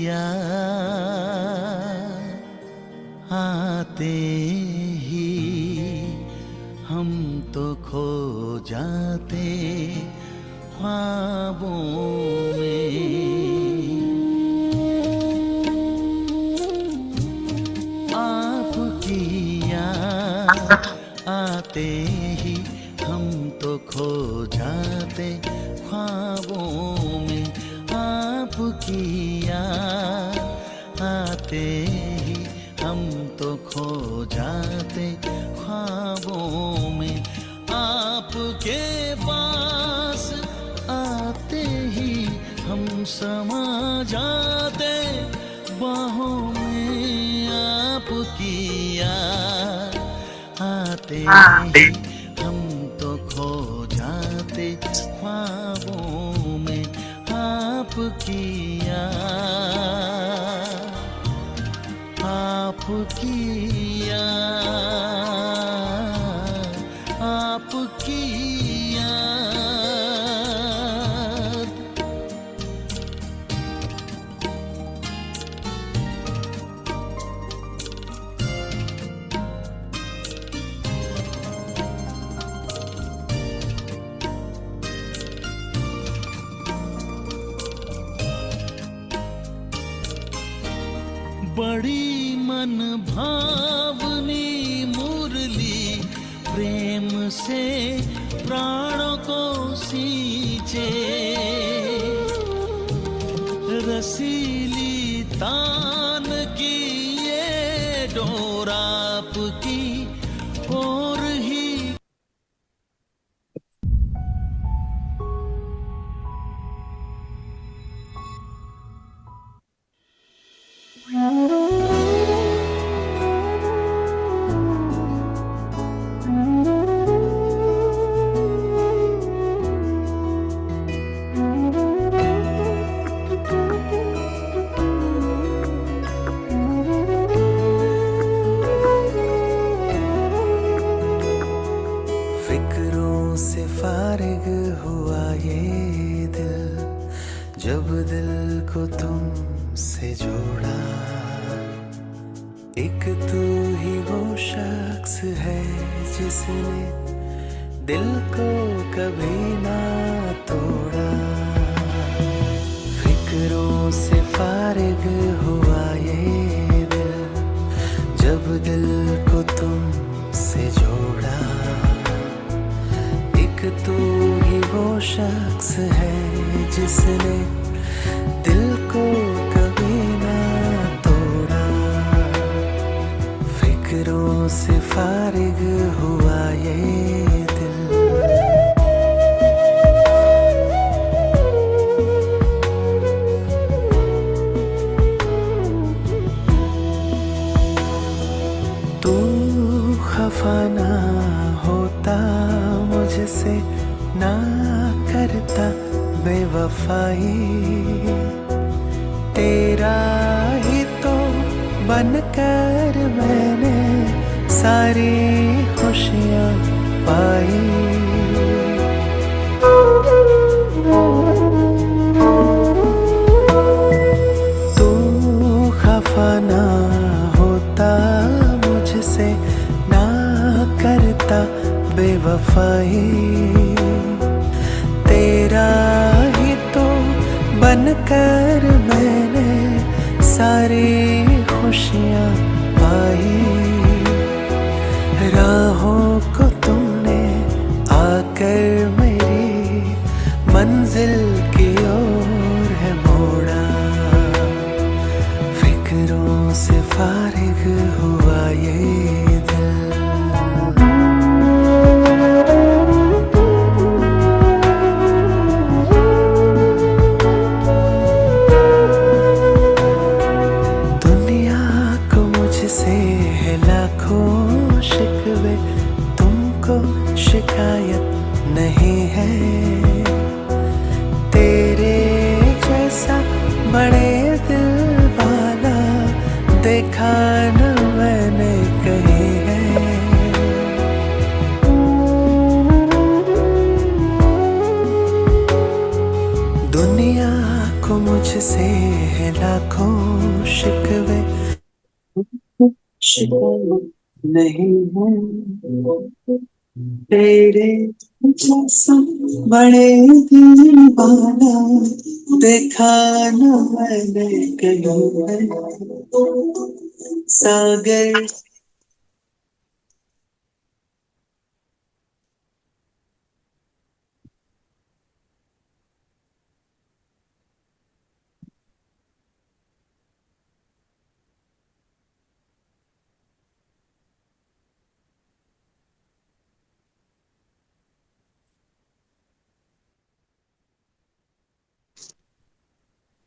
याद आते ही हम तो खो जाते ख्वाबों में। आपकी याद आते ही हम तो खो जाते ख्वाबों में। आपकी याद आते ही हम तो खो जाते ख्वाबों में। आपके पास आते ही हम समा जाते बाहों में। आपकी याद आते ही हम तो खो जाते ख्वाबों में। आपकी याद, आपकी याद, आपकी याद। बड़ी मन भावनी मुरली प्रेम से प्राणों को सींचे। रसीली तान की ये डोर आपकी और ही। फिक्रों से फारिग हुआ ये दिल जब दिल को तुमसे जोड़ा। एक तू ही वो शख्स है जिसने दिल को कभी ना तोड़ा। फिक्रों से फारिग हुआ ये दिल जब दिल को तुमसे जोड़ा। एक तू ही वो शख्स है जिसने दिल को कभी ना तोड़ा। फिक्रों से फारिग हुआ ये दिल। तू खफा ना होता मुझसे, ना करता बेवफाई। तेरा ही तो बनकर मैंने सारी खुशियाँ पाई। तू खफा ना होता मुझसे, ना करता बेवफाई। तेरा ही तो बनकर मैंने सारी खुशियाँ पाई। राहों को तुमने आकर मेरी मंजिल की ओर है मोड़ा। फिक्रों से फारिग हुआ ये दिल। शिकवे तुमको शिकायत नहीं है। तेरे जैसा बड़े दिल वाला देखा न मैंने कहीं है। दुनिया को मुझसे है हैं लाखों शिकवे, शिकवे नहीं है तेरे जैसा बड़े दिल वाला, देखा न मैंने कहीं है सागर।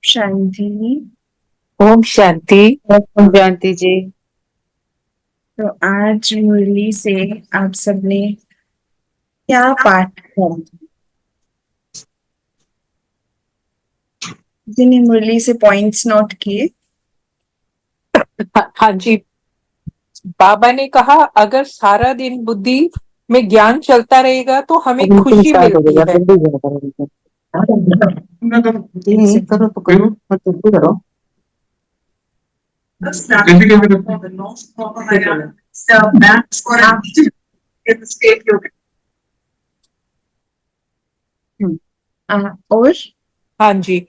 शांति। ओम शांति। ओम शांति जी। तो आज मुरली से आप सबने क्या पाठ किया? जिन्हें मुरली से पॉइंट्स नोट किए? हाँ जी, बाबा ने कहा अगर सारा दिन बुद्धि में ज्ञान चलता रहेगा तो हमें खुशी मिलती है। करो तो करो, करो। और हाँ जी,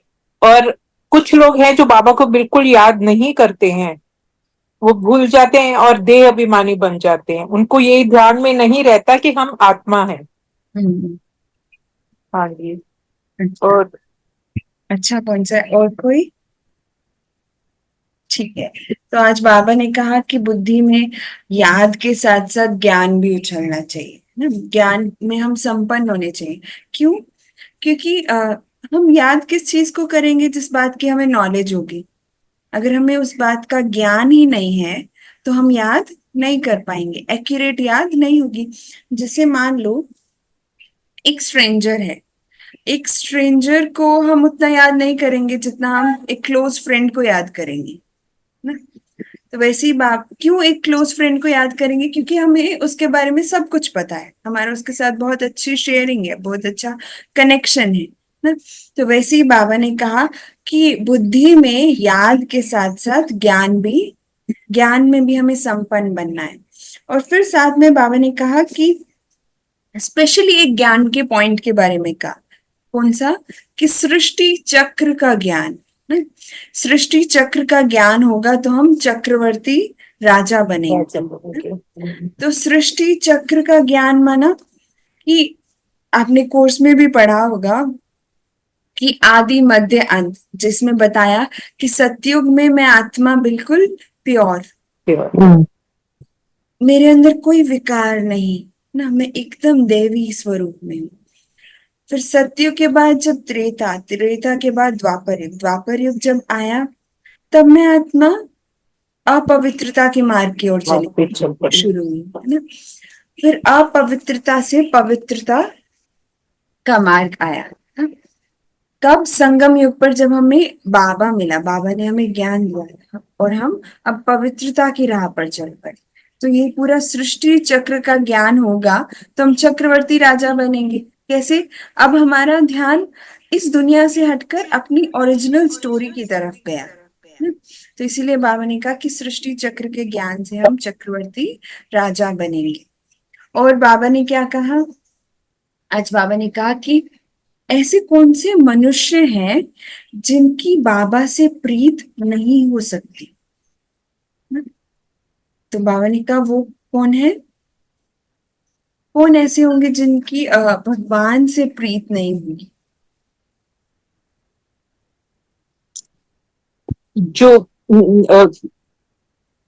और कुछ लोग हैं जो बाबा को बिल्कुल याद नहीं करते हैं, वो भूल जाते हैं और देह अभिमानी बन जाते हैं। उनको ये ध्यान में नहीं रहता कि हम आत्मा हैं। हाँ जी। और अच्छा कौन सा और कोई? ठीक है, तो आज बाबा ने कहा कि बुद्धि में याद के साथ साथ ज्ञान भी उछलना चाहिए ना, ज्ञान में हम संपन्न होने चाहिए। क्यों? क्योंकि हम याद किस चीज को करेंगे? जिस बात की हमें नॉलेज होगी। अगर हमें उस बात का ज्ञान ही नहीं है तो हम याद नहीं कर पाएंगे, एक्यूरेट याद नहीं होगी। जैसे मान लो एक स्ट्रेंजर है, एक स्ट्रेंजर को हम उतना याद नहीं करेंगे जितना हम एक क्लोज फ्रेंड को याद करेंगे ना। तो वैसे ही बात, क्यों एक क्लोज फ्रेंड को याद करेंगे? क्योंकि हमें उसके बारे में सब कुछ पता है, हमारा उसके साथ बहुत अच्छी शेयरिंग है, बहुत अच्छा कनेक्शन है ना। तो वैसे ही बाबा ने कहा कि बुद्धि में याद के साथ साथ ज्ञान में भी हमें संपन्न बनना है। और फिर साथ में बाबा ने कहा कि स्पेशली एक ज्ञान के पॉइंट के बारे में कहा। कौन सा? कि सृष्टि चक्र का ज्ञान। सृष्टि चक्र का ज्ञान होगा तो हम चक्रवर्ती राजा बनेंगे। तो सृष्टि चक्र का ज्ञान माना कि आपने कोर्स में भी पढ़ा होगा कि आदि मध्य अंत, जिसमें बताया कि सतयुग में मैं आत्मा बिल्कुल प्योर, मेरे अंदर कोई विकार नहीं ना, मैं एकदम देवी स्वरूप में हूँ। फिर सतयुग के बाद जब त्रेता के बाद द्वापर युग जब आया, तब मैं आत्मा अपवित्रता के मार्ग की ओर चली शुरू हुई है ना। फिर अपवित्रता से पवित्रता का मार्ग आया ना? कब? संगम युग पर, जब हमें बाबा मिला, बाबा ने हमें ज्ञान दिया और हम अब पवित्रता की राह पर चल पड़े। तो ये पूरा सृष्टि चक्र का ज्ञान होगा तो हम चक्रवर्ती राजा बनेंगे। कैसे? अब हमारा ध्यान इस दुनिया से हटकर अपनी ओरिजिनल स्टोरी की तरफ गया। तो इसीलिए बाबा ने कहा कि सृष्टि चक्र के ज्ञान से हम चक्रवर्ती राजा बनेंगे। और बाबा ने क्या कहा? आज बाबा ने कहा कि ऐसे कौन से मनुष्य हैं जिनकी बाबा से प्रीत नहीं हो सकती? तो बाबा ने कहा वो कौन है? कौन ऐसे होंगे जिनकी भगवान से प्रीत नहीं होगी?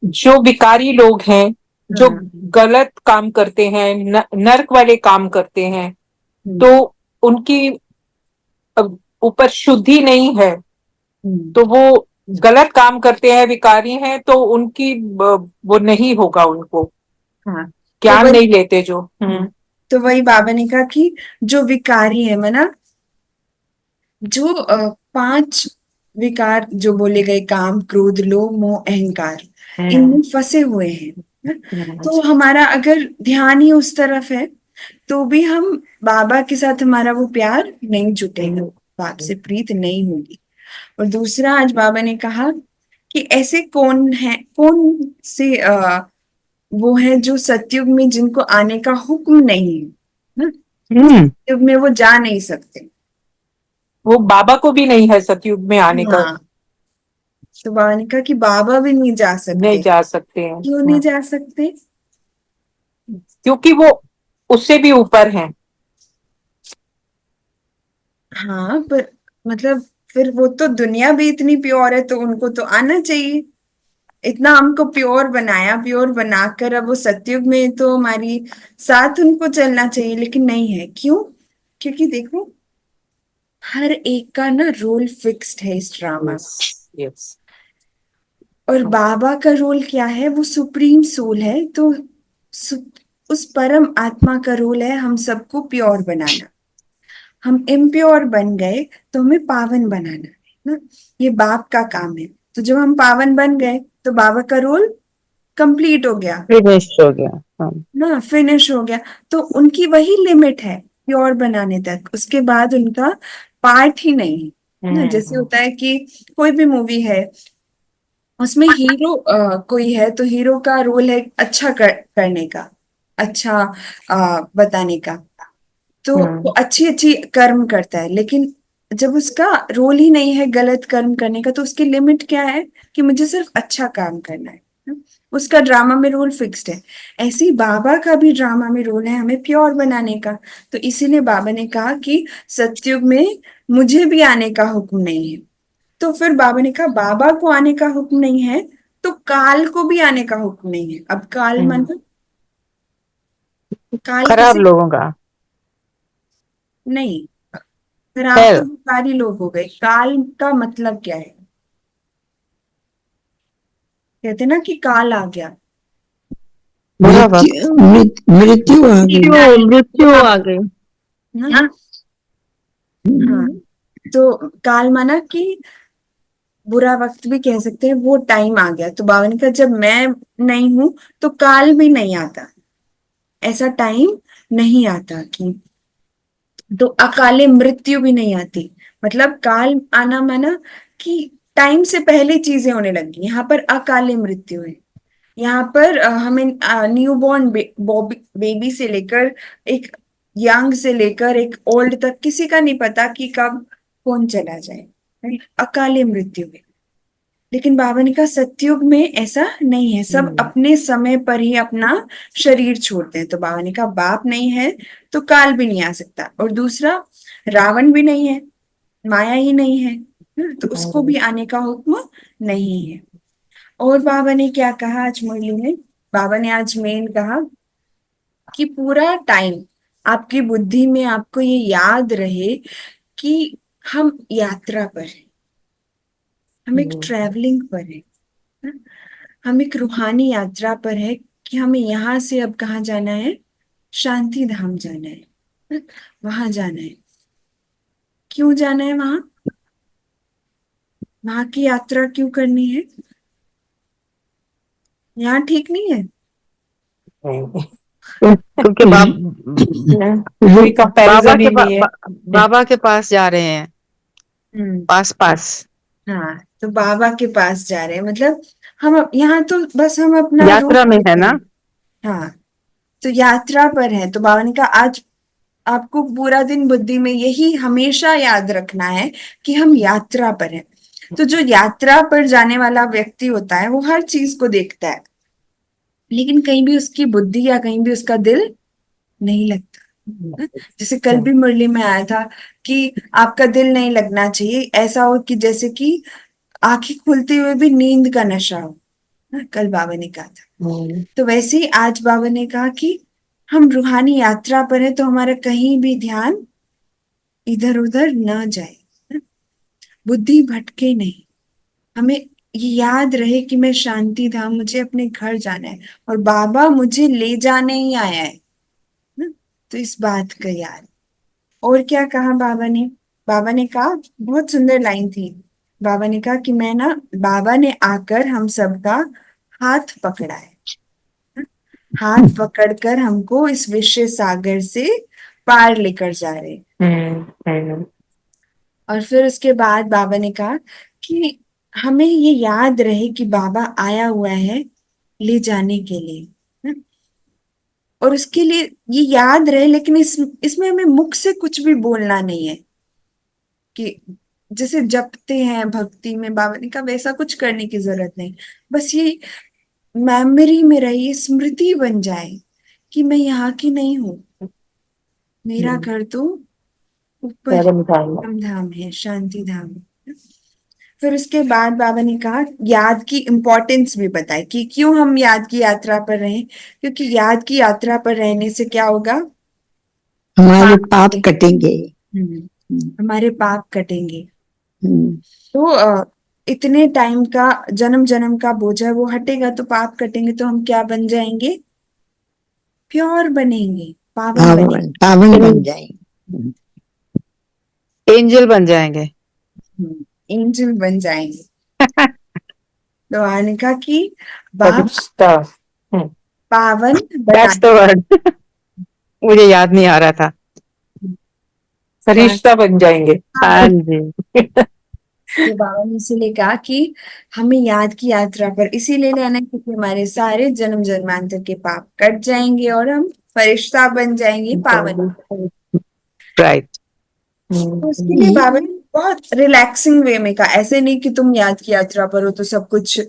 जो विकारी लोग हैं, जो गलत काम करते हैं, नर्क वाले काम करते हैं, तो उनकी ऊपर शुद्धि नहीं है, तो वो गलत काम करते हैं, विकारी हैं, तो उनकी वो नहीं होगा, उनको ज्ञान नहीं लेते जो। तो वही बाबा ने कहा कि जो विकारी है मना, जो 5 विकार जो बोले गए, काम क्रोध लोभ मोह अहंकार, इनमें फंसे हुए हैं। तो हमारा अगर ध्यान ही उस तरफ है तो भी हम बाबा के साथ, हमारा वो प्यार नहीं जुटेगा, बाप से प्रीत नहीं होगी। और दूसरा आज बाबा ने कहा कि ऐसे कौन है, कौन से वो है जो सतयुग में जिनको आने का हुक्म नहीं है ना, सतयुग में वो जा नहीं सकते। वो बाबा को भी नहीं है सतयुग में आने का, हाँ, तो बाबा ने कहा कि बाबा भी नहीं जा नहीं सकते। जा सकते हैं। क्यों नहीं जा सकते? क्योंकि वो उससे भी ऊपर हैं। हाँ, पर मतलब फिर वो तो दुनिया भी इतनी प्योर है तो उनको तो आना चाहिए। इतना हमको प्योर बनाया, प्योर बनाकर अब वो सतयुग में तो हमारी साथ उनको चलना चाहिए, लेकिन नहीं है। क्यों? क्योंकि देखो, हर एक का ना रोल फिक्स्ड है इस ड्रामा में। Yes yes. और बाबा का रोल क्या है? वो सुप्रीम सोल है, तो सु, उस परम आत्मा का रोल है हम सबको प्योर बनाना। हम इम्प्योर बन गए तो हमें पावन बनाना है ना, ये बाप का काम है। तो जब हम पावन बन गए तो बाबा का रोल कंप्लीट हो गया फिनिश हो गया। हाँ। ना, फिनिश हो गया। तो उनकी वही लिमिट है प्योर बनाने तक, उसके बाद उनका पार्ट ही नहीं है ना। जैसे होता है कि कोई भी मूवी है, उसमें हीरो कोई है तो हीरो का रोल है अच्छा करने का, अच्छा बताने का। तो वो अच्छी अच्छी कर्म करता है, लेकिन जब उसका रोल ही नहीं है गलत कर्म करने का, तो उसकी लिमिट क्या है कि मुझे सिर्फ अच्छा काम करना है ना? उसका ड्रामा में रोल फिक्स्ड है। ऐसे ही बाबा का भी ड्रामा में रोल है हमें प्योर बनाने का। तो इसीलिए बाबा ने कहा कि सतयुग में मुझे भी आने का हुक्म नहीं है। तो फिर बाबा ने कहा बाबा को आने का हुक्म नहीं है तो काल को भी आने का हुक्म नहीं है। अब काल मतलब काल खराब किसे? लोगों का। नहीं, फिर आप तो हेल। भिखारी लोग हो गए। काल का मतलब क्या है? कहते ना कि काल आ गया। बुरा वक्त। मृत्यु आ गई। मृत्यु हाँ, आ गई। ना? हाँ, तो काल माना कि बुरा वक्त भी कह सकते हैं, वो टाइम आ गया। तो बाबा ने कहा जब मैं नहीं हूं तो काल भी नहीं आता, ऐसा टाइम नहीं आता कि, तो अकाले मृत्यु भी नहीं आती। मतलब काल आना माना कि टाइम से पहले चीजें होने लगी, यहाँ पर अकाले मृत्यु है। यहाँ पर हमें न्यूबॉर्न बेबी से लेकर एक यंग से लेकर एक ओल्ड तक किसी का नहीं पता कि कब कौन चला जाए, right? अकाले मृत्यु है। लेकिन बाबा ने कहा सतयुग में ऐसा नहीं है, सब अपने समय पर ही अपना शरीर छोड़ते हैं। तो बाबा ने कहा बाप नहीं है तो काल भी नहीं आ सकता, और दूसरा रावण भी नहीं है, माया ही नहीं है ना, तो उसको भी आने का हुक्म नहीं है। और बाबा ने क्या कहा आज मुरली में? बाबा ने आज मेन कहा कि पूरा टाइम आपकी बुद्धि में आपको ये याद रहे कि हम यात्रा पर हैं, हम एक ट्रैवलिंग पर हैं ना? हम एक रूहानी यात्रा पर है कि हमें यहाँ से अब कहाँ जाना है? शांति धाम जाना है ना? वहां जाना है। क्यों जाना है वहां? वहां की यात्रा क्यों करनी है? यहाँ ठीक नहीं है? क्योंकि कोई बाबा कंपैरिजन ही नहीं है। बाबा के पास जा रहे हैं। हम्म। पास पास। हाँ, तो बाबा के पास जा रहे हैं, मतलब हम यहाँ तो बस हम अपना रूट यात्रा में है देख रहे ना। हैं। हाँ, तो यात्रा पर है। तो बाबा ने कहा आज आपको पूरा दिन बुद्धि में यही हमेशा याद रखना है कि हम यात्रा पर हैं। तो जो यात्रा पर जाने वाला व्यक्ति होता है वो हर चीज को देखता है, लेकिन कहीं भी उसकी बुद्धि या कहीं भी उसका दिल नहीं लगता ना? जैसे कल भी मुरली में आया था कि आपका दिल नहीं लगना चाहिए, ऐसा हो कि जैसे कि आंखें खुलते हुए भी नींद का नशा हो ना, कल बाबा ने कहा था। तो वैसे ही आज बाबा ने कहा कि हम रूहानी यात्रा पर है तो हमारा कहीं भी ध्यान इधर उधर न जाए ना? बुद्धि भटके नहीं, हमें ये याद रहे कि मैं शांति धाम, मुझे अपने घर जाना है और बाबा मुझे ले जाने ही आया है ना? तो इस बात का याद। और क्या कहा बाबा ने? बाबा ने कहा, बहुत सुंदर लाइन थी। बाबा ने कहा कि मैं ना, बाबा ने आकर हम सबका हाथ पकड़ा है, हाथ पकड़कर हमको इस विश्व सागर से पार लेकर जा रहे हैं। और फिर उसके बाद बाबा ने कहा कि हमें ये याद रहे कि बाबा आया हुआ है ले जाने के लिए, है? और उसके लिए ये याद रहे, लेकिन इसमें हमें मुख से कुछ भी बोलना नहीं है कि जैसे जपते हैं भक्ति में, बाबा ने कहा वैसा कुछ करने की जरूरत नहीं। बस ये मेमोरी में रही, स्मृति बन जाए कि मैं यहाँ की नहीं हूँ, मेरा घर तो ऊपर परम धाम। परम धाम है, शांति धाम है। फिर उसके बाद बाबा ने कहा याद की इम्पोर्टेंस भी बताई कि क्यों हम याद की यात्रा पर रहें, क्योंकि याद की यात्रा पर रहने से क्या होगा, हमारे पाप पाप कटेंगे। हमारे पाप कटेंगे। हम्म, तो इतने टाइम का जन्म जन्म का बोझ है वो हटेगा, तो पाप कटेंगे, तो हम क्या बन जाएंगे, प्योर बनेंगे, पावन बनेंगे, पावन पावन बन जाएंगे। एंजल बन जाएंगे। एंजल बन जाएंगे। तो आने का कि बाप फरिश्ता। पावन दैट्स द बना, वर्ड। मुझे याद नहीं आ रहा था। फरिश्ता बन जाएंगे। हाँ जी। तो बाबा ने इसीलिए कहा कि हमें याद की यात्रा पर इसीलिए लेना है क्योंकि हमारे सारे जन्म जन्मांतर के पाप कट जाएंगे और हम फरिश्ता बन जाएंगे, पावन। राइट। तो उसके लिए बाबा ने बहुत रिलैक्सिंग वे में कहा, ऐसे नहीं कि तुम याद की यात्रा पर हो तो सब कुछ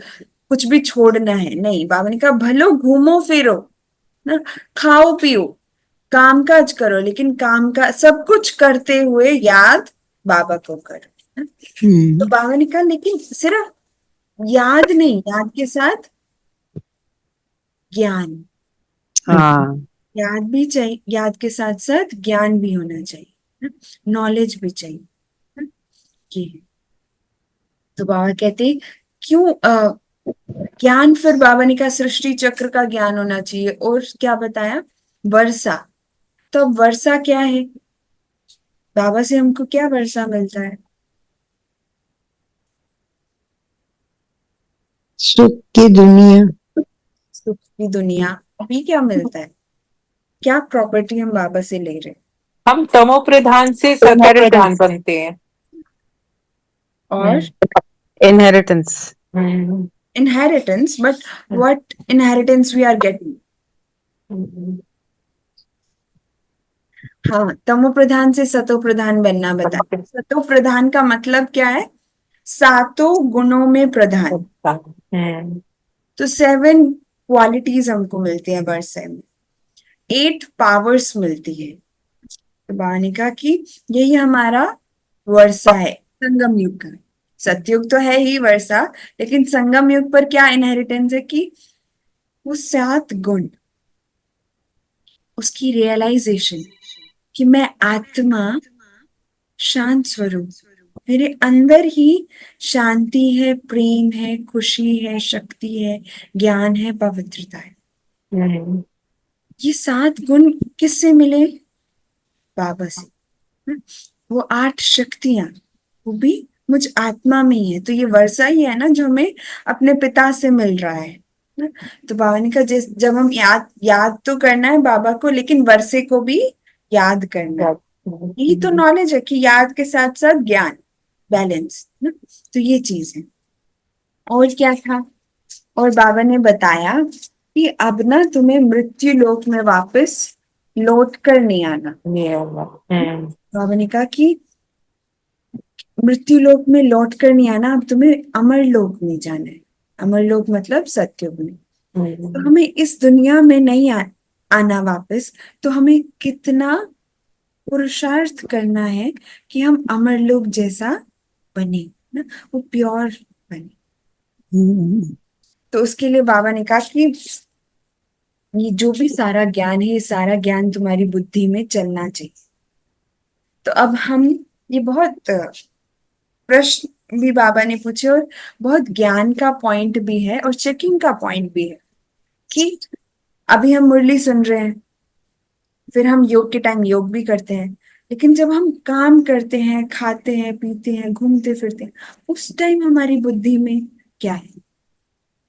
कुछ भी छोड़ना है, नहीं। बाबा ने कहा भलो घूमो फिरो ना, खाओ पियो, काम काज करो, लेकिन काम का सब कुछ करते हुए याद बाबा को करो। तो बाबा ने कहा लेकिन सिर्फ याद नहीं, याद के साथ ज्ञान, हाँ। याद भी चाहिए, याद के साथ साथ ज्ञान भी होना चाहिए, नॉलेज भी चाहिए, ये है। तो बाबा कहते क्यों ज्ञान, फिर बाबा ने कहा सृष्टि चक्र का ज्ञान होना चाहिए, और क्या बताया, वर्षा। तो अब वर्षा क्या है, बाबा से हमको क्या वर्षा मिलता है, सुख की दुनिया। सुख की दुनिया। अभी क्या मिलता है, क्या प्रॉपर्टी हम बाबा से ले रहे हैं, हम तमो प्रधान से सतो प्रधान बनते हैं। और inheritance. inheritance, but what inheritance we are getting? हाँ, तमो प्रधान से सतो प्रधान बनना बता। सतो प्रधान का मतलब क्या है, सातों गुणों में प्रधान। तो 7 क्वालिटीज हमको मिलती है वर्षा में, 8 पावर्स मिलती है। तो बाबा ने कहा कि यही हमारा वर्षा है संगम युग का। सतयुग तो है ही वर्षा, लेकिन संगम युग पर क्या इनहेरिटेंस है कि वो 7 गुण, उसकी रियलाइजेशन कि मैं आत्मा शांत स्वरूप, मेरे अंदर ही शांति है, प्रेम है, खुशी है, शक्ति है, ज्ञान है, पवित्रता है। ये 7 गुण किससे मिले, बाबा से। वो 8 शक्तियां, वो भी मुझ आत्मा में ही है। तो ये वर्षा ही है ना जो हमें अपने पिता से मिल रहा है ना। तो बाबा ने कहा जब हम याद याद तो करना है बाबा को, लेकिन वर्षे को भी याद करना है। यही तो नॉलेज है कि याद के साथ साथ ज्ञान, बैलेंस ना। तो ये चीज है। और क्या था, और बाबा ने बताया कि अब ना तुम्हें मृत्यु लोक में वापस लौट कर नहीं आना। बाबा ने कहा कि मृत्यु लोक में लौट कर नहीं आना, अब तुम्हें अमर लोक में जाना है। अमर लोक मतलब सत्युग में। तो हमें इस दुनिया में नहीं आना वापस, तो हमें कितना पुरुषार्थ करना है कि हम अमर लोक जैसा बने ना, वो प्योर बने। तो उसके लिए बाबा ने कहा कि ये जो भी सारा ज्ञान है, ये सारा ज्ञान तुम्हारी बुद्धि में चलना चाहिए। तो अब हम ये बहुत प्रश्न भी बाबा ने पूछे, और बहुत ज्ञान का पॉइंट भी है और चेकिंग का पॉइंट भी है कि अभी हम मुरली सुन रहे हैं, फिर हम योग के टाइम योग भी करते हैं, लेकिन जब हम काम करते हैं, खाते हैं, पीते हैं, घूमते फिरते हैं, उस टाइम हमारी बुद्धि में क्या है,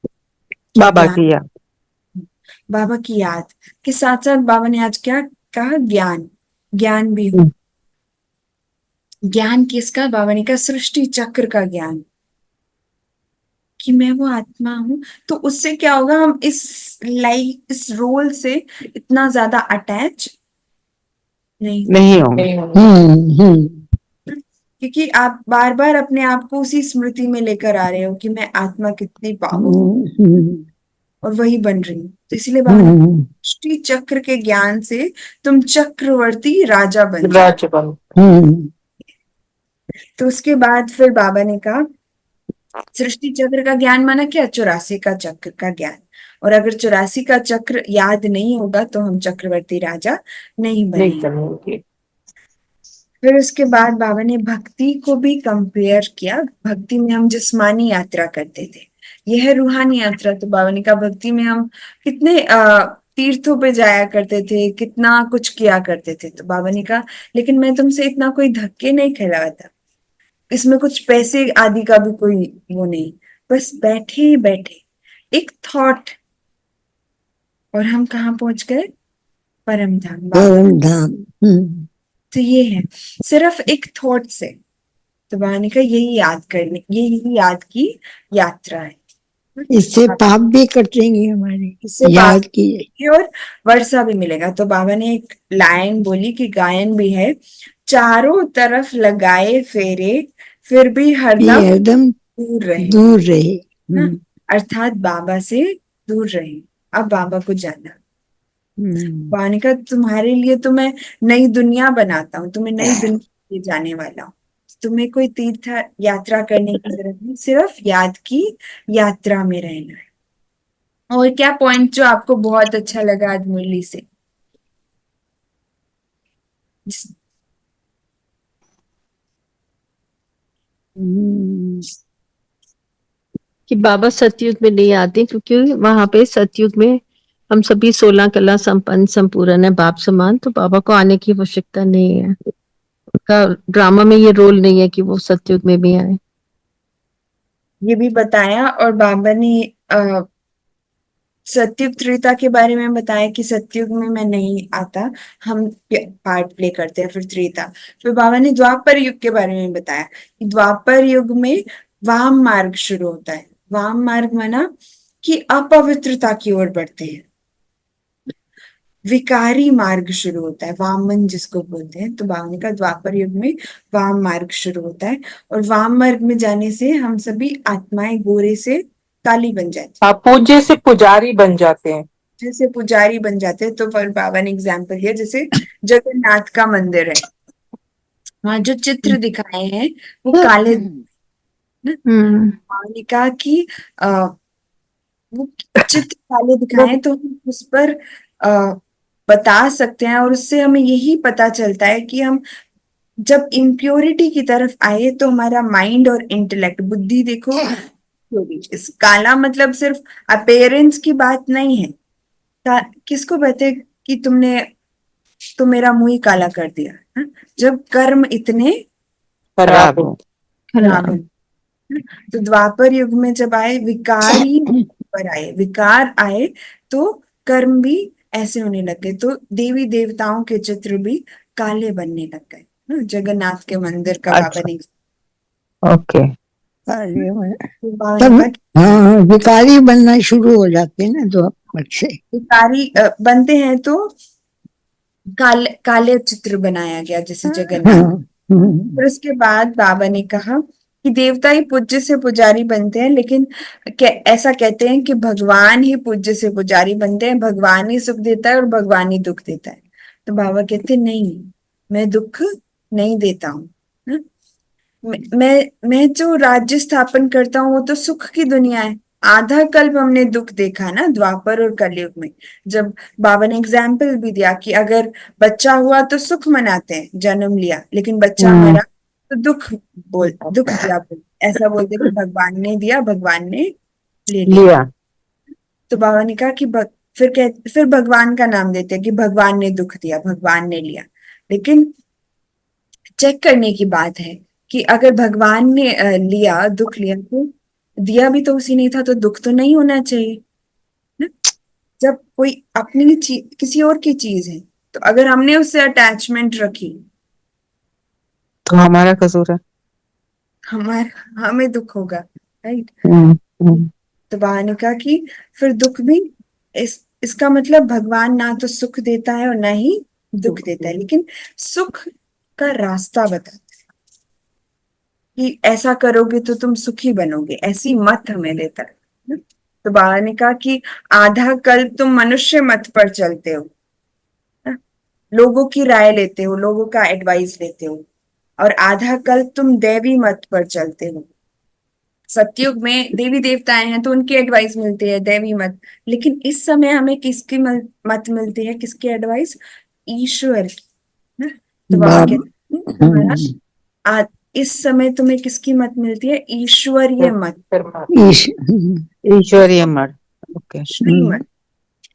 क्या बाबा ज्ञान, की याद। बाबा की याद के साथ साथ बाबा ने आज क्या कहा, ज्ञान, ज्ञान भी हो। ज्ञान किसका? बाबा ने कहा सृष्टि चक्र का ज्ञान, कि मैं वो आत्मा हूं। तो उससे क्या होगा, हम इस रोल से इतना ज्यादा अटैच नहीं होंगे। नहीं होंगे। नहीं होंगे। क्योंकि आप बार बार अपने आप को उसी स्मृति में लेकर आ रहे हो कि मैं आत्मा कितनी पावरफुल, और वही बन रही हूँ। तो इसलिए बाबा ने सृष्टि चक्र के ज्ञान से तुम चक्रवर्ती राजा बन जाओ। राजबन। तो उसके बाद फिर बाबा ने कहा सृष्टि चक्र का ज्ञान माना क्या? 84 का चक्र का ज्ञान। और अगर 84 का चक्र याद नहीं होगा तो हम चक्रवर्ती राजा नहीं नहीं बनेंगे। करेंगे। फिर उसके बाद बाबा ने भक्ति को भी कंपेयर किया। भक्ति में हम जिस्मानी यात्रा करते थे, यह है रूहानी यात्रा। तो बाबा ने कहा भक्ति में हम कितने तीर्थों पे जाया करते थे, कितना कुछ किया करते थे। तो बाबा ने कहा लेकिन मैं तुमसे इतना कोई धक्के नहीं खिलाता, इसमें कुछ पैसे आदि का भी कोई वो नहीं, बस बैठे ही बैठे एक थॉट और हम कहाँ पहुंच गए? परम धाम। परम धाम। तो ये है सिर्फ एक थॉट से। तो बाबा ने कहा यही याद करने, यही याद की यात्रा है। इससे पाप भी कटेंगे हमारे, इससे याद पाप की। की और वर्षा भी मिलेगा। तो बाबा ने एक लाइन बोली कि गायन भी है, चारों तरफ लगाए फेरे फिर भी ये हरदम एकदम दूर रहे। दूर रहे। ना, अर्थात बाबा से दूर रहे। अब बाबा को जाना। बाबा ने कहा तुम्हारे लिए तो मैं नई दुनिया बनाता हूँ, तुम्हें नई दुनिया ले जाने वाला हूँ। तुम्हें कोई तीर्थ यात्रा करने की जरूरत नहीं, सिर्फ याद की यात्रा में रहना है। और क्या पॉइंट जो आपको बहुत अच्छा लगा आज मुरली से? कि बाबा सतयुग में नहीं आते क्योंकि वहां पे सतयुग में हम सभी 16 कला संपन्न संपूर्ण है बाप समान, तो बाबा को आने की आवश्यकता नहीं है। उनका ड्रामा में ये रोल नहीं है कि वो सतयुग में भी आए। ये भी बताया। और बाबा ने सतयुग त्रेता के बारे में बताया कि सतयुग में मैं नहीं आता, हम पार्ट प्ले करते हैं। फिर त्रेता, फिर बाबा ने द्वापर युग के बारे में बताया कि द्वापर युग में वाम मार्ग शुरू होता है। वाम मार्ग माना कि अपवित्रता की ओर बढ़ते हैं, विकारी मार्ग शुरू होता है, वामन जिसको बोलते हैं। तो बाबा ने कहा द्वापर युग में वाम मार्ग शुरू होता है, और वाम मार्ग में जाने से हम सभी आत्माएं गोरे से काली बन जाती हैं, आप पूज्य से पुजारी बन जाते हैं। जैसे पुजारी बन जाते हैं। तो फिर बाबा ने एग्जाम्पल दिया, जैसे जगन्नाथ का मंदिर है, वहां जो चित्र दिखाए हैं वो काले ना। बाबा ने कहा कि वो चित्र काले दिखाए हैं, तो हम उस पर आ, बता सकते हैं, और उससे हमें यही पता चलता है कि हम जब इम्प्योरिटी की तरफ आए तो हमारा माइंड और इंटेलेक्ट, बुद्धि देखो, इस काला मतलब सिर्फ अपेयरेंस की बात नहीं है। किसको कहते कि तुमने तो मेरा मुंह ही काला कर दिया, हाँ? जब कर्म इतने खराब हो। खराब हैं। तो द्वापर युग में जब आए विकार ही पर आए, विकार आए तो कर्म भी ऐसे होने लग गए। तो देवी देवताओं के चित्र भी काले बनने लग गए। जगन्नाथ के मंदिर का बाबा ने, ओके। तो बाबा ने तब कहा कि हाँ विकारी बनना शुरू हो जाते हैं ना द्वापर से। विकारी बनते हैं तो काले काले चित्र बनाया गया जैसे जगन्नाथ। फिर उसके बाद बाबा ने कहा कि देवता ही पूज्य से पुजारी बनते हैं, लेकिन ऐसा कहते हैं कि भगवान ही पूज्य से पुजारी बनते हैं, भगवान ही सुख देता है और भगवान ही दुख देता है। तो बाबा कहते हैं नहीं, मैं दुख नहीं देता हूँ। हाँ? मैं जो राज्य स्थापन करता हूँ वो तो सुख की दुनिया है। आधा कल्प हमने दुख देखा ना द्वापर और कलयुग में। जब बाबा ने एग्जाम्पल भी दिया कि अगर बच्चा हुआ तो सुख मनाते हैं, जन्म लिया, लेकिन बच्चा मरा तो दुख दिया बोल, ऐसा बोलते कि भगवान ने दिया, भगवान ने ले लिया। लिया। तो बाबा ने कहा कि फिर भगवान का नाम देते हैं कि भगवान ने दुख दिया, भगवान ने लिया। लेकिन चेक करने की बात है कि अगर भगवान ने लिया, दुख लिया, तो दिया भी तो उसी ने था, तो दुख तो नहीं होना चाहिए ना। जब कोई अपनी चीज किसी और की चीज है, तो अगर हमने उससे अटैचमेंट रखी तो हमारा कसूर है। हमारा हमें दुख होगा, राइट। हम्म। तो बाबा ने कहा कि फिर दुख भी, इसका मतलब भगवान ना तो सुख देता है और ना ही दुख देता है, लेकिन सुख का रास्ता बताता है कि ऐसा करोगे तो तुम सुखी बनोगे, ऐसी मत हमें देता है ना? तो बाबा ने कहा कि आधा कल तुम मनुष्य मत पर चलते हो ना? लोगों की राय लेते हो, लोगों का एडवाइस लेते हो, और आधा कल तुम दैवी मत पर चलते हो। सतयुग में देवी देवताएं हैं तो उनकी एडवाइस मिलती है, दैवी मत। लेकिन इस समय हमें किसकी मत मिलती है, किसकी एडवाइस? ईश्वर की ना? तो बाबा बाब कहते हैं तुम्हारा इस समय तुम्हें किसकी मत मिलती है? ईश्वरीय मत, ईश ईश्वरीय मत। ओके। श्रीमत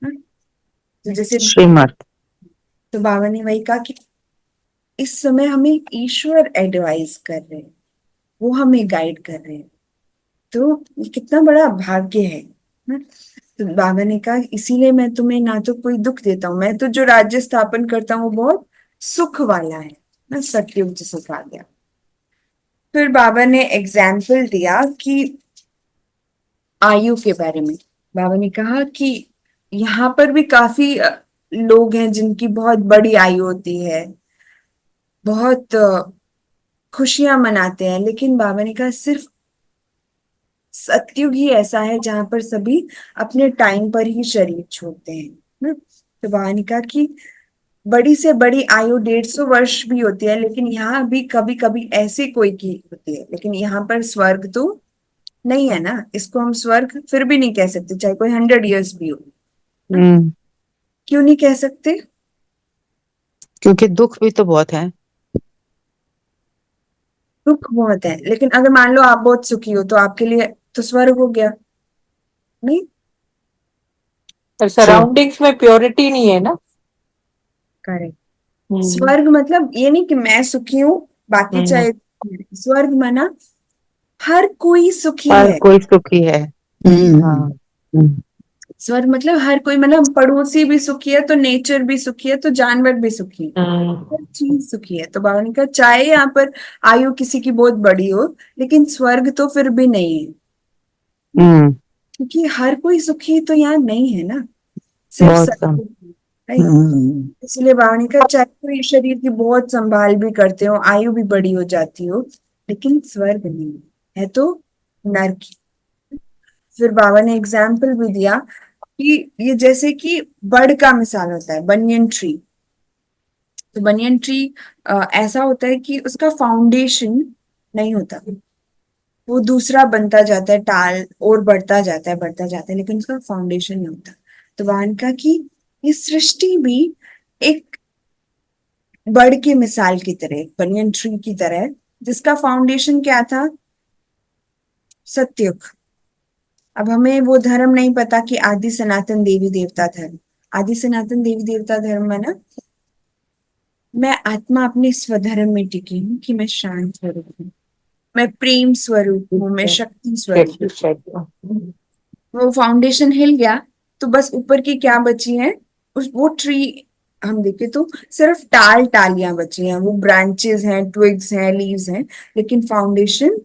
ना? तो जैसे, श्रीमत। तो बाबा ने वही कहा कि इस समय हमें ईश्वर एडवाइस कर रहे हैं, वो हमें गाइड कर रहे हैं। तो ये कितना बड़ा भाग्य है ना? तो बाबा ने कहा इसीलिए मैं तुम्हें ना तो कोई दुख देता हूँ, मैं तो जो राज्य स्थापन करता हूँ वो बहुत सुख वाला है ना, सतयुग जिसे कहा गया। फिर बाबा ने एग्जाम्पल दिया कि आयु के बारे में। बाबा ने कहा कि यहाँ पर भी काफी लोग हैं जिनकी बहुत बड़ी आयु होती है, बहुत खुशियां मनाते हैं, लेकिन बाबा ने कहा सिर्फ सतयुग ही ऐसा है जहां पर सभी अपने टाइम पर ही शरीर छोड़ते हैं ना? तो बाबा ने कहा कि बड़ी से बड़ी आयु 150 वर्ष भी होती है, लेकिन यहाँ भी कभी कभी ऐसी कोई की होती है, लेकिन यहाँ पर स्वर्ग तो नहीं है ना, इसको हम स्वर्ग फिर भी नहीं कह सकते चाहे कोई 100 years भी हो। हम्म। क्यों नहीं कह सकते? क्योंकि दुख भी तो बहुत है। दुख बहुत है, लेकिन अगर मान लो आप बहुत सुखी हो तो आपके लिए तो स्वर्ग हो गया, नहीं? पर सराउंडिंग्स में प्योरिटी नहीं है ना। करेक्ट। हम्म। स्वर्ग मतलब ये नहीं कि मैं सुखी हूँ बाकी हम्म। चाहे, स्वर्ग माना हर कोई सुखी हर है। कोई सुखी है। हाँ। हम्म। स्वर्ग मतलब हर कोई, मतलब पड़ोसी भी सुखी है तो नेचर भी सुखी है तो जानवर भी सुखी है, हर चीज सुखी है। तो बाबा ने कहा चाहे यहाँ पर आयु किसी की बहुत बड़ी हो, लेकिन स्वर्ग तो फिर भी नहीं है, हम्म। क्योंकि हर कोई सुखी तो यहाँ नहीं है ना, सिर्फ बहुत कम। सत्य, राइट। इसलिए बाबा ने कहा चाहे कोई शरीर की बहुत संभाल भी करते हो, आयु भी बड़ी हो जाती हो, लेकिन स्वर्ग नहीं है तो नर्क। फिर बाबा ने एग्जाम्पल भी दिया कि ये जैसे कि बड़ का मिसाल होता है, बनियन ट्री। तो बनियन ट्री ऐसा होता है कि उसका फाउंडेशन नहीं होता, वो दूसरा बनता जाता है, टाल और बढ़ता जाता है बढ़ता जाता है, लेकिन उसका फाउंडेशन नहीं होता। तो वहां का कि ये सृष्टि भी एक बड़ की मिसाल की तरह, बनियन ट्री की तरह है, जिसका फाउंडेशन क्या था? सत्युग। अब हमें वो धर्म नहीं पता कि आदि सनातन देवी देवता धर्म, आदि सनातन देवी देवता धर्म में ना, मैं आत्मा अपने स्वधर्म में टिकी हूँ कि मैं शांत स्वरूप हूँ, मैं प्रेम स्वरूप हूँ, मैं शक्ति स्वरूप हूँ। वो फाउंडेशन हिल गया तो बस ऊपर की क्या बची है? उस वो ट्री हम देखे तो सिर्फ टालियां बची हैं, वो ब्रांचेस हैं, ट्विग्स हैं, लीव्स हैं, लेकिन फाउंडेशन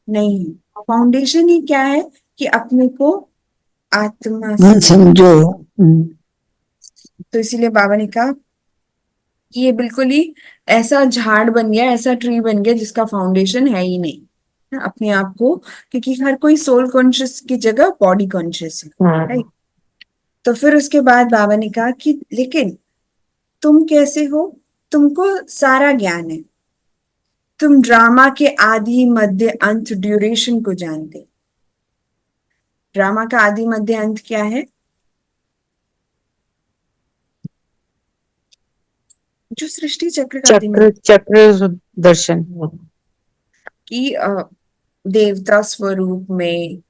नहीं है। फाउंडेशन ही क्या है? कि अपने को आत्मा समझो। तो इसीलिए बाबा ने कहा कि ये बिल्कुल ही ऐसा झाड़ बन गया, ऐसा ट्री बन गया जिसका फाउंडेशन है ही नहीं ना, अपने आप को, क्योंकि हर कोई सोल कॉन्शियस की जगह बॉडी कॉन्शियस है, राइट। तो फिर उसके बाद बाबा ने कहा कि लेकिन तुम कैसे हो? तुमको सारा ज्ञान है, तुम ड्रामा के आदि मध्य अंत ड्यूरेशन को जानते। ड्रामा का आदि मध्य अंत क्या है? जो सृष्टि चक्र का आदि चक्र मध्य, चक्र दर्शन। कि देवता स्वरूप में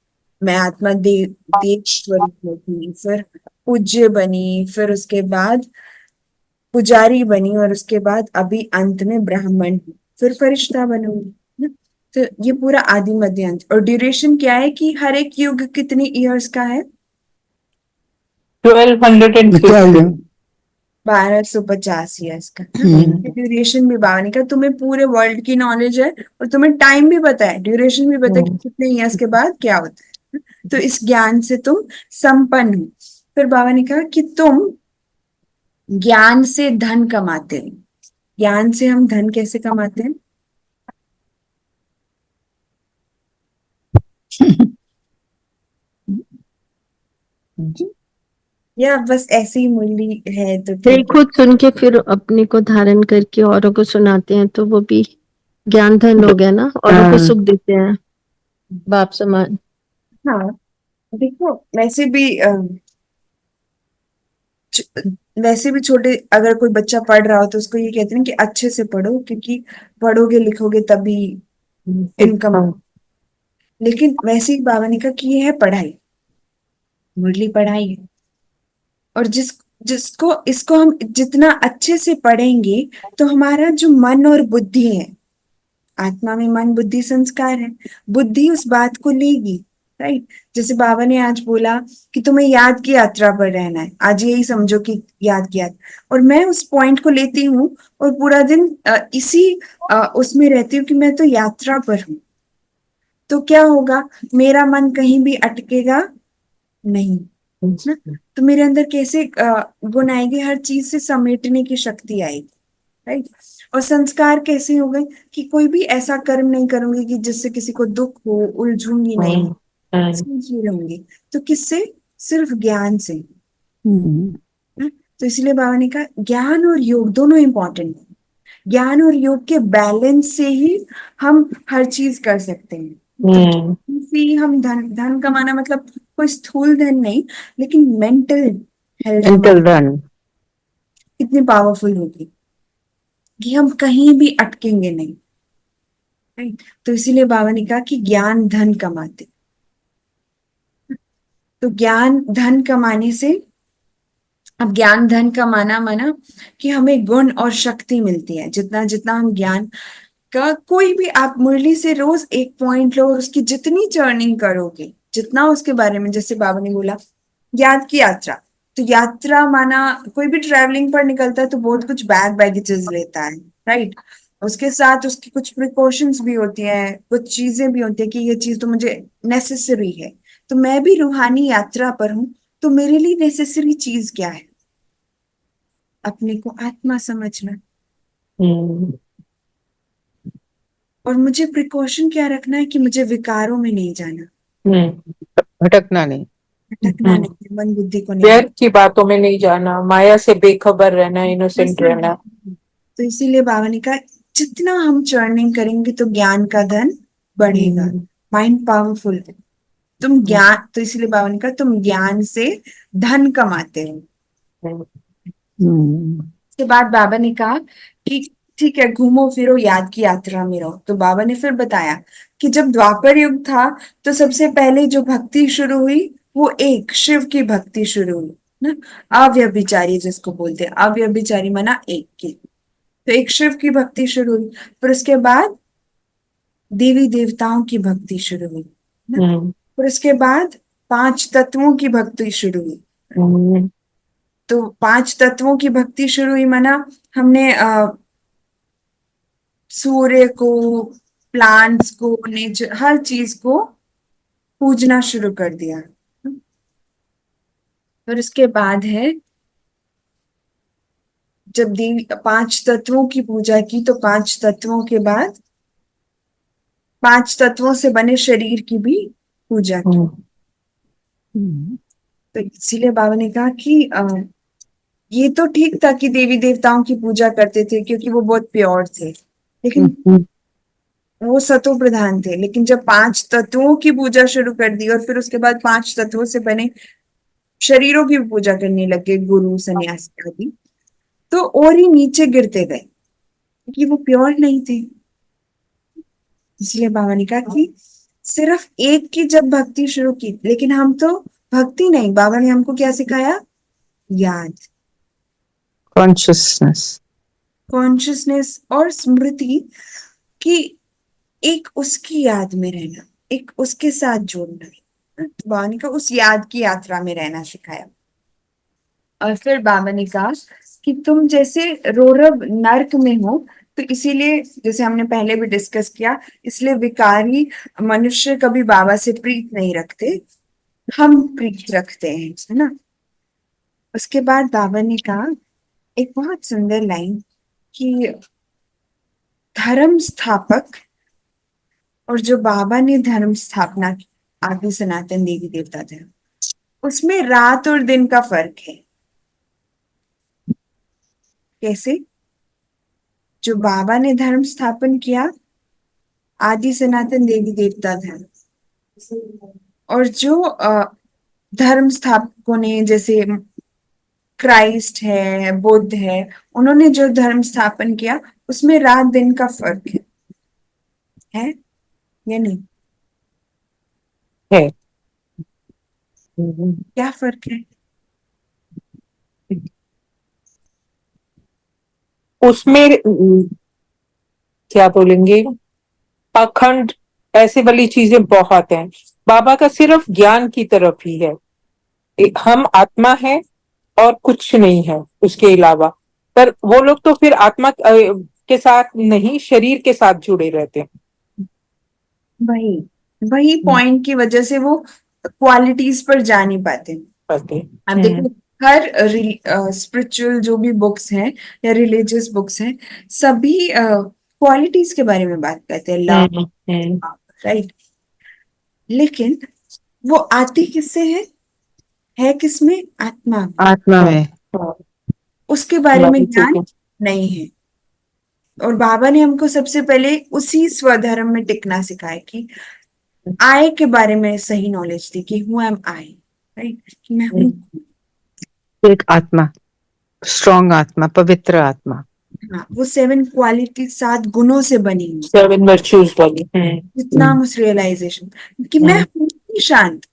मैं आत्मा देव स्वरूप में थी, फिर पूज्य बनी, फिर उसके बाद पुजारी बनी, और उसके बाद अभी अंत में ब्राह्मण हूँ, फिर फरिश्ता बनूंगी ना? तो ये पूरा आदि मध्य अंत, और ड्यूरेशन क्या है कि हर एक युग कितनी ईयर्स का है? 1250। 1250 ईयर्स का। हम्म। ड्यूरेशन भी बाबा ने कहा तुम्हें पूरे वर्ल्ड की नॉलेज है और तुम्हें टाइम भी पता है, ड्यूरेशन भी पता है कि कितने ईयर्स के बाद क्या होता है। तो इस ज्ञान से तुम संपन्न हो। फिर बाबा ने कहा कि तुम ज्ञान से धन कमाते हो। ज्ञान से हम धन कैसे कमाते हैं? या बस ऐसे ही मुरली है तो फिर ठीक है? खुद सुन के फिर अपने को धारण करके औरों को सुनाते हैं तो वो भी ज्ञान धन हो गया ना, औरों को हाँ। सुख देते हैं बाप समान। हाँ, देखो वैसे भी वैसे भी छोटे, अगर कोई बच्चा पढ़ रहा हो तो उसको ये कहते हैं कि अच्छे से पढ़ो, क्योंकि पढ़ोगे लिखोगे तभी इनकम। लेकिन वैसे ही बाबा ने कहा कि ये है पढ़ाई, मुरली पढ़ाई है। और जिसको इसको हम जितना अच्छे से पढ़ेंगे तो हमारा जो मन और बुद्धि है, आत्मा में मन बुद्धि संस्कार है, बुद्धि उस बात को लेगी। राइट? जैसे बाबा ने आज बोला कि तुम्हें याद की यात्रा पर रहना है, आज यही समझो कि याद की यात्रा, और मैं उस पॉइंट को लेती हूँ और पूरा दिन इसी उसमें रहती हूँ कि मैं तो यात्रा पर हूँ। तो क्या होगा, मेरा मन कहीं भी अटकेगा नहीं ना। तो मेरे अंदर कैसे गुण आएंगे, हर चीज से समेटने की शक्ति आएगी। राइट? और संस्कार कैसे हो गए कि कोई भी ऐसा कर्म नहीं करूंगी कि जिससे किसी को दुख हो, उलझूंगी नहीं, समझी रहूंगी। तो किससे? सिर्फ ज्ञान से। हम्म। ना? तो इसलिए बाबा ने कहा ज्ञान और योग दोनों इंपॉर्टेंट है। ज्ञान और योग के बैलेंस से ही हम हर चीज कर सकते हैं। तो से ही हम धन धन कमाना, मतलब कोई स्थूल धन नहीं, लेकिन मेंटल हेल्थ मेंटल हमारी रन। कितनी पावरफुल होगी कि हम कहीं भी अटकेंगे नहीं। राइट? तो इसीलिए बाबा ने कहा कि ज्ञान धन कमाते। तो ज्ञान धन कमाने से, अब ज्ञान धन कमाना माना कि हमें गुण और शक्ति मिलती है। जितना जितना हम ज्ञान का, कोई भी आप मुरली से रोज एक पॉइंट लो और उसकी जितनी चर्निंग करोगे, जितना उसके बारे में, जैसे बाबा ने बोला याद की यात्रा, तो यात्रा माना कोई भी ट्रैवलिंग पर निकलता है तो बहुत कुछ बैगेजेस लेता है। राइट? उसके साथ उसकी कुछ प्रिकॉशंस भी होती हैं, कुछ चीजें भी होती है कि ये चीज तो मुझे नेसेसरी है। तो मैं भी रूहानी यात्रा पर हूं, तो मेरे लिए नेसेसरी चीज क्या है? अपने को आत्मा समझना। और मुझे प्रिकॉशन क्या रखना है कि मुझे विकारों में नहीं जाना, भटकना नहीं। भटकना नहीं, मन बुद्धि को नहीं व्यर्थ की बातों में नहीं जाना, माया से बेखबर रहना, इनोसेंट जाना। रहना। तो इसीलिए बाबा ने कहा जितना हम चर्निंग करेंगे तो ज्ञान का धन बढ़ेगा, माइंड पावरफुल है। तुम ज्ञान, तो इसीलिए बाबा ने कहा तुम ज्ञान से धन कमाते हो। उसके बाद बाबा ने कहा कि ठीक है, घूमो फिरो याद की यात्रा में रहो। तो बाबा ने फिर बताया कि जब द्वापर युग था तो सबसे पहले जो भक्ति शुरू हुई वो एक शिव की भक्ति शुरू हुई ना, अव्यभिचारी जिसको बोलते हैं। अव्यभिचारी मना एक की, तो एक शिव की भक्ति शुरू हुई। फिर उसके बाद देवी देवताओं की भक्ति शुरू हुई ना, फिर उसके बाद 5 तत्वों की भक्ति शुरू हुई। तो 5 तत्वों की भक्ति शुरू हुई माना हमने सूर्य को, प्लांट्स को, नेचर, हर चीज को पूजना शुरू कर दिया। फिर उसके बाद है जब देवी 5 तत्वों की पूजा की, तो 5 तत्वों के बाद 5 तत्वों से बने शरीर की भी पूजा की। तो इसीलिए बाबा ने कहा कि ये तो ठीक था कि देवी देवताओं की पूजा करते थे क्योंकि वो बहुत प्योर थे, लेकिन वो सतो प्रधान थे। लेकिन जब 5 तत्वों की पूजा शुरू कर दी और फिर उसके बाद 5 तत्वों से बने शरीरों की भी पूजा करने लगे, गुरु सन्यासी आदि, तो और ही नीचे गिरते गए क्योंकि वो प्योर नहीं थे। इसलिए बाबा ने कहा कि सिर्फ एक की जब भक्ति शुरू की, लेकिन हम तो भक्ति नहीं, बाबा ने हमको क्या सिखाया? याद, कॉन्शियसनेस। कॉन्शियसनेस और स्मृति की, एक उसकी याद में रहना, एक उसके साथ जोड़ना। तो बाबा ने कहा उस याद की यात्रा में रहना सिखाया। और फिर बाबा ने कहा कि तुम जैसे रौरव नर्क में हो, तो इसीलिए जैसे हमने पहले भी डिस्कस किया, इसलिए विकारी मनुष्य कभी बाबा से प्रीत नहीं रखते, हम प्रीत रखते हैं, है ना। उसके बाद बाबा ने कहा एक बहुत सुंदर लाइन कि धर्म स्थापक और जो बाबा ने धर्म स्थापना की, आदि सनातन देवी देवता धर्म, उसमें रात और दिन का फर्क है। कैसे? जो बाबा ने धर्म स्थापन किया, आदि सनातन देवी देवता धर्म, और जो धर्म स्थापकों ने, जैसे क्राइस्ट है, बुद्ध है, उन्होंने जो धर्म स्थापन किया, उसमें रात दिन का फर्क है या नहीं? है। क्या फर्क है? उसमें क्या बोलेंगे, पाखंड ऐसे वाली चीजें बहुत हैं। बाबा का सिर्फ ज्ञान की तरफ ही है, हम आत्मा है और कुछ नहीं है उसके अलावा। पर वो लोग तो फिर आत्मा के साथ नहीं, शरीर के साथ जुड़े रहते हैं। वही वही पॉइंट की वजह से वो क्वालिटीज पर जा नहीं पाते। अब देखो, हर स्पिरिचुअल जो भी बुक्स हैं या रिलीजियस बुक्स हैं, सभी क्वालिटीज के बारे में बात करते हैं, लव, राइट। लेकिन वो आती किससे है किसमें? आत्मा में। आत्मा में। उसके बारे में ज्ञान नहीं है। और बाबा ने हमको सबसे पहले उसी स्वधर्म में टिकना सिखाया कि आई के बारे में सही नॉलेज दी कि हु एम आई, राइट, कि मैं हूँ। एक आत्मा, स्ट्रॉन्ग आत्मा, पवित्र आत्मा। हाँ, वो 7 क्वालिटी, 7 गुणों से बनी हुई, 7 वर्च्यूज वाली। जितना उस रियलाइजेशन कि मैं हूँ ही शांत,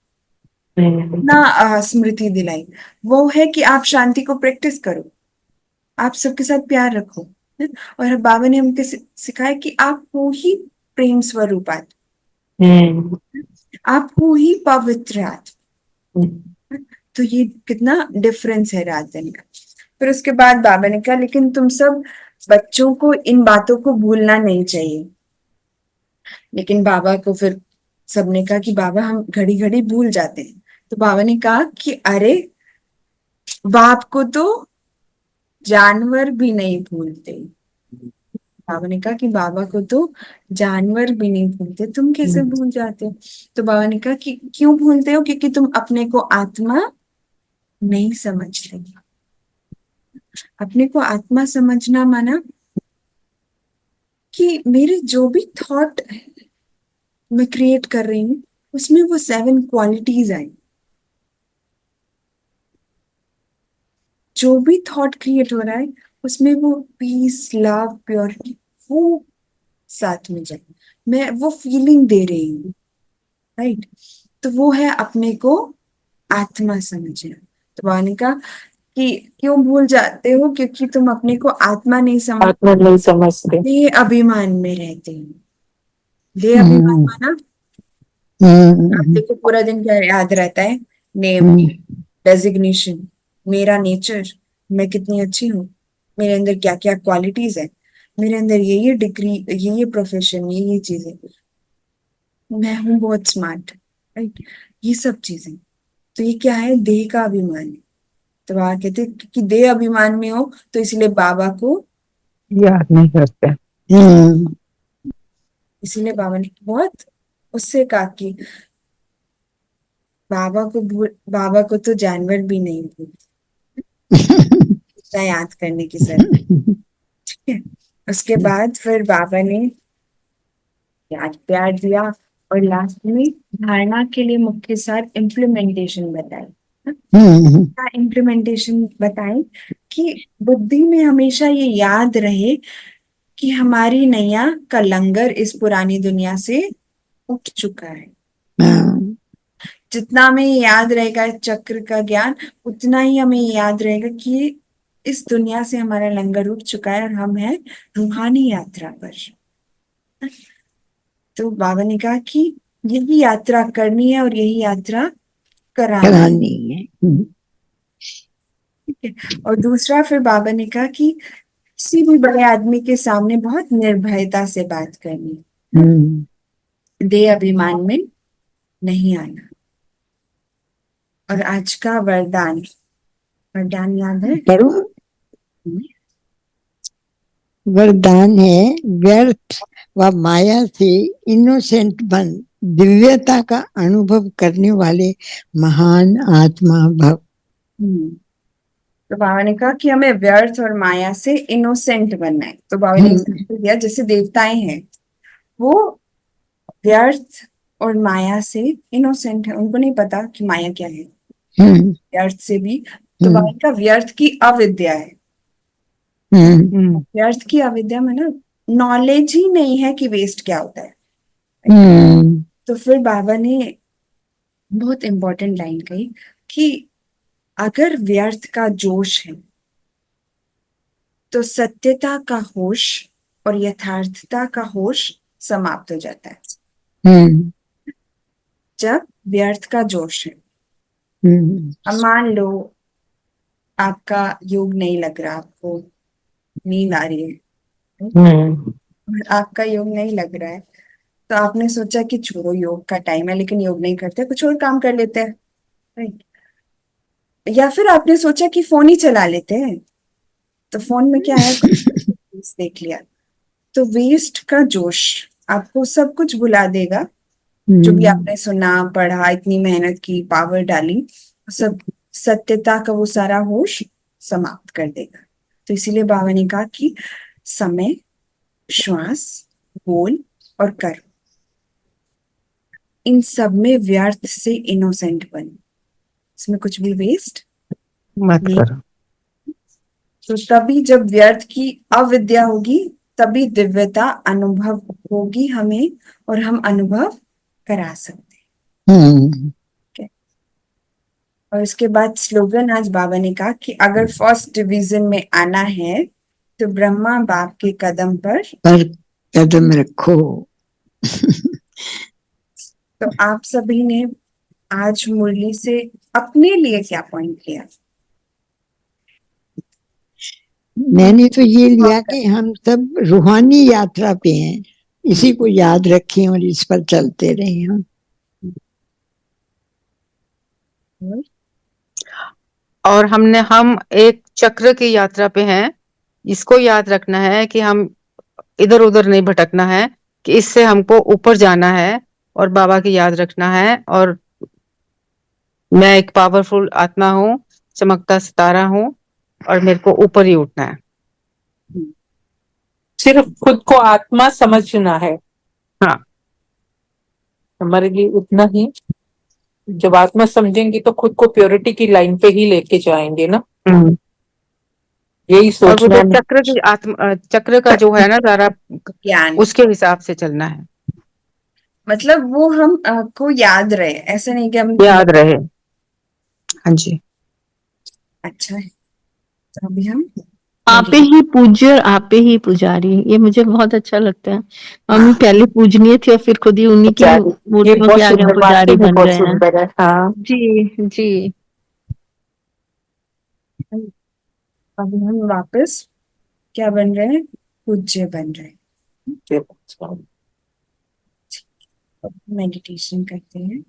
ना स्मृति दिलाई, वो है कि आप शांति को प्रैक्टिस करो, आप सबके साथ प्यार रखो, है? और बाबा ने हमको सिखाया कि आप हो ही प्रेम स्वरूप आत्मा, आप हो ही पवित्र आत्मा। तो ये कितना डिफरेंस है रात दिन का। फिर उसके बाद बाबा ने कहा लेकिन तुम सब बच्चों को इन बातों को भूलना नहीं चाहिए। लेकिन बाबा को फिर सबने कहा कि बाबा हम घड़ी घड़ी भूल जाते हैं। तो बाबा ने कहा कि अरे, बाप को तो जानवर भी नहीं भूलते। बाबा ने कहा कि बाबा को तो जानवर भी नहीं भूलते, तुम कैसे भूल जाते हो? तो बाबा ने कहा कि क्यों भूलते हो? क्योंकि तुम अपने को आत्मा नहीं समझते। अपने को आत्मा समझना माना कि मेरे जो भी थॉट मैं क्रिएट कर रही हूँ, उसमें वो 7 क्वालिटीज आई। जो भी थॉट क्रिएट हो रहा है, उसमें वो पीस, लव, प्योरिटी, वो साथ में जाए, मैं वो फीलिंग दे रही हूँ, राइट। तो वो है अपने को आत्मा समझना। तो बाबा ने कहा कि क्यों भूल जाते हो? क्योंकि तुम अपने को आत्मा नहीं आत्मा नहीं समझते। देह अभिमान में रहते हो। देह अभिमान माना, आप देखो पूरा दिन क्या याद रहता है? नेम, डेजिग्नेशन, मेरा नेचर, मैं कितनी अच्छी हूँ, मेरे अंदर क्या क्या क्वालिटीज है, मेरे अंदर ये डिग्री, ये प्रोफेशन, ये चीजें, मैं हूँ बहुत स्मार्ट, राइट, ये सब चीजें। तो ये क्या है? देह का अभिमान है। तो बाबा कहते कि देह अभिमान में हो, तो इसलिए बाबा को याद नहीं करते। इसीलिए बाबा ने बहुत उससे कहा कि बाबा को तो जानवर भी नहीं भूलते, इतना याद करने की जरूरत। ठीक है। उसके बाद फिर बाबा ने याद प्यार दिया और लास्ट में धारणा के लिए मुख्य सार इम्प्लीमेंटेशन बताई। इम्प्लीमेंटेशन बताएं कि बुद्धि में हमेशा ये याद रहे कि हमारी नैया का लंगर इस पुरानी दुनिया से उठ चुका है। जितना हमें याद रहेगा चक्र का ज्ञान, उतना ही हमें याद रहेगा कि इस दुनिया से हमारा लंगर उठ चुका है और हम हैं रूहानी यात्रा पर। तो बाबा ने कहा कि यही यात्रा करनी है और यही यात्रा करानी करानी है। ठीक है। और दूसरा फिर बाबा ने कहा कि किसी भी बड़े आदमी के सामने बहुत निर्भयता से बात करनी, देह अभिमान में नहीं आना। और आज का वरदान, वरदान याद है? पढ़ो। वरदान है, व्यर्थ व माया से इनोसेंट बन दिव्यता का अनुभव करने वाले महान आत्मा भव। तो बाबा ने कहा कि हमें व्यर्थ और माया से इनोसेंट बनना है। तो बाबा ने एग्जाम्पल दिया, जैसे देवताएं हैं, वो व्यर्थ और माया से इनोसेंट है, उनको नहीं पता कि माया क्या है, व्यर्थ से भी। तो बाबा ने कहा व्यर्थ की अविद्या है। व्यर्थ की अविद्या में ना नॉलेज ही नहीं है कि वेस्ट क्या होता है। तो फिर बाबा ने बहुत इंपॉर्टेंट लाइन कही कि अगर व्यर्थ का जोश है तो सत्यता का होश और यथार्थता का होश समाप्त हो जाता है। जब व्यर्थ का जोश है, अब मान लो आपका योग नहीं लग रहा, आपको नींद आ रही है और आपका योग नहीं लग रहा है, तो आपने सोचा कि छोड़ो, योग का टाइम है, लेकिन योग नहीं करते, कुछ और काम कर लेते हैं, राइट? या फिर आपने सोचा कि फोन ही चला लेते हैं, तो फोन में क्या है, कुछ देख लिया। तो वेस्ट का जोश आपको सब कुछ भुला देगा, जो भी आपने सुना, पढ़ा, इतनी मेहनत की, पावर डाली, सब सत्यता का वो सारा होश समाप्त कर देगा। तो इसीलिए बाबा ने कहा कि समय, श्वास, बोल और कर्म, इन सब में व्यर्थ से इनोसेंट बनो, इसमें कुछ भी वेस्ट मत नहीं। करो। तो तभी जब व्यर्थ की अविद्या होगी, तभी दिव्यता अनुभव होगी हमें, और हम अनुभव करा सकते हैं। और इसके बाद स्लोगन आज बाबा ने कहा कि अगर फर्स्ट डिवीजन में आना है तो ब्रह्मा बाप के कदम पर कदम रखो। तो आप सभी ने आज मुरली से अपने लिए क्या पॉइंट लिया? मैंने तो ये लिया कि हम सब रूहानी यात्रा पे हैं, इसी को याद रखें और इस पर चलते रहें हम। और हम एक चक्र की यात्रा पे हैं, इसको याद रखना है कि हम इधर उधर नहीं भटकना है, कि इससे हमको ऊपर जाना है और बाबा की याद रखना है। और मैं एक पावरफुल आत्मा हूँ, चमकता सितारा हूँ, और मेरे को ऊपर ही उठना है। सिर्फ खुद को आत्मा समझना है। हाँ, हमारे लिए उतना ही। जब आत्मा समझेंगे तो खुद को प्योरिटी की लाइन पे ही लेके जाएंगे ना, यही और वो सोचना जो है। चक्र की चक्र का जो है ना सारा, ज्ञान, उसके हिसाब से चलना है। मतलब वो हम को याद रहे, ऐसे नहीं कि हम याद रहे। हाँ जी। अच्छा है। तो अभी हम आपे ही पूज्य और आपे ही पुजारी, ये मुझे बहुत अच्छा लगता है। मम्मी पहले पूजनीय थी और फिर खुद ही उन्हीं की ये मूर्तियों बहुत के आगे हम सुंदर, पुजारी वाक्य भी बन बहुत गए हैं। सुंदर है। हाँ, जी जी। अभी हम वापस क्या बन रहे हैं? पूज्य बन रहे हैं। मेडिटेशन करते हैं।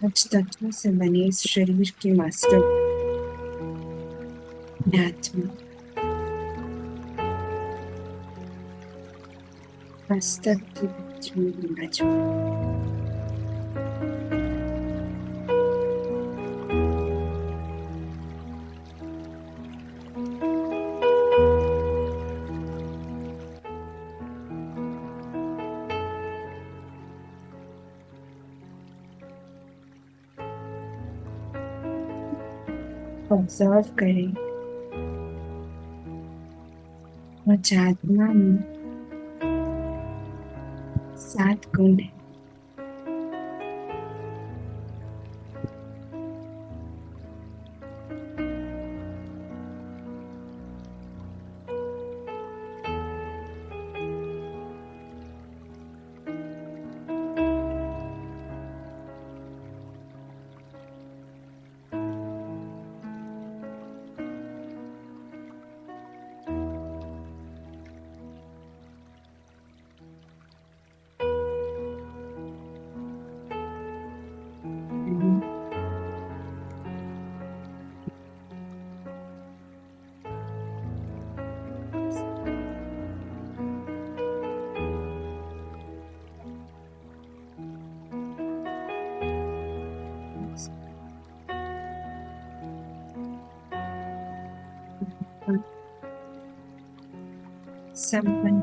पंच तत्वों से बने इस शरीर के मास्टर आत्मा वास्तव के बीच में विराजमान। ऑब्जर्व करें मुझ आत्मा में 7 गुण है। संपन्न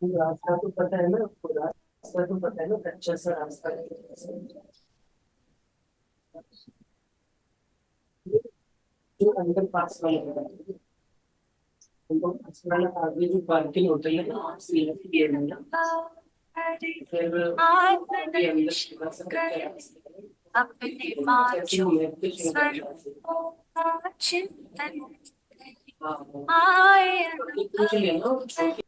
रास्ता तो पता है ना आपको, रास्ता तो पता है ना, अच्छा सा रास्ता है। जो अंदर पास वाला होता है, उनको पास वाला आगे जो पार्किंग होती है ना, सीएफपी है ना, फिर आगे अंदर थोड़ा सा कच्चा रास्ता है। अपने पाँचों तो स्वरों का चिंतन हाँ, आए कुछ नहीं है ना, छोटी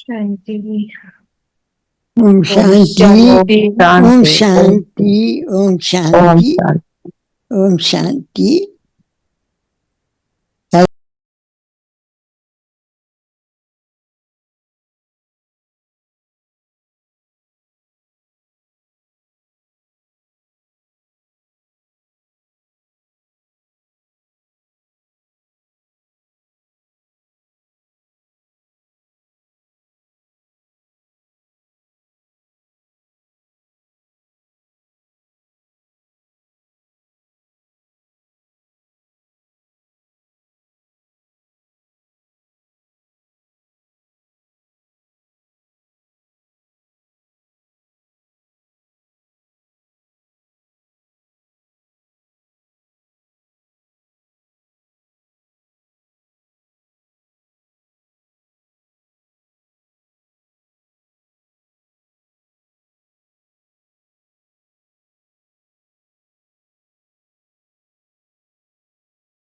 शांति। ओम शांति, ओम शांति, शांति, ओम ओम शांति, शांति। ओम शांति।